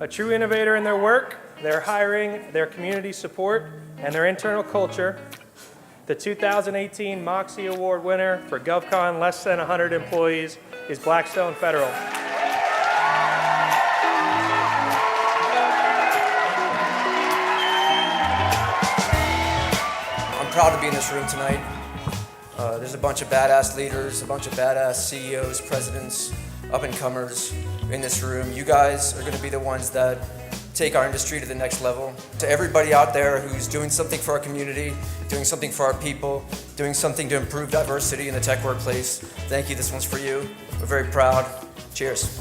A true innovator in their work, their hiring, their community support, and their internal culture, the 2018 Moxie Award winner for GovCon less than 100 employees is Blackstone Federal. I'm proud to be in this room tonight. There's a bunch of badass leaders, a bunch of badass CEOs, presidents, up-and-comers in this room. You guys are going to be the ones that take our industry to the next level. To everybody out there who's doing something for our community, doing something for our people, doing something to improve diversity in the tech workplace, thank you. This one's for you. We're very proud. Cheers.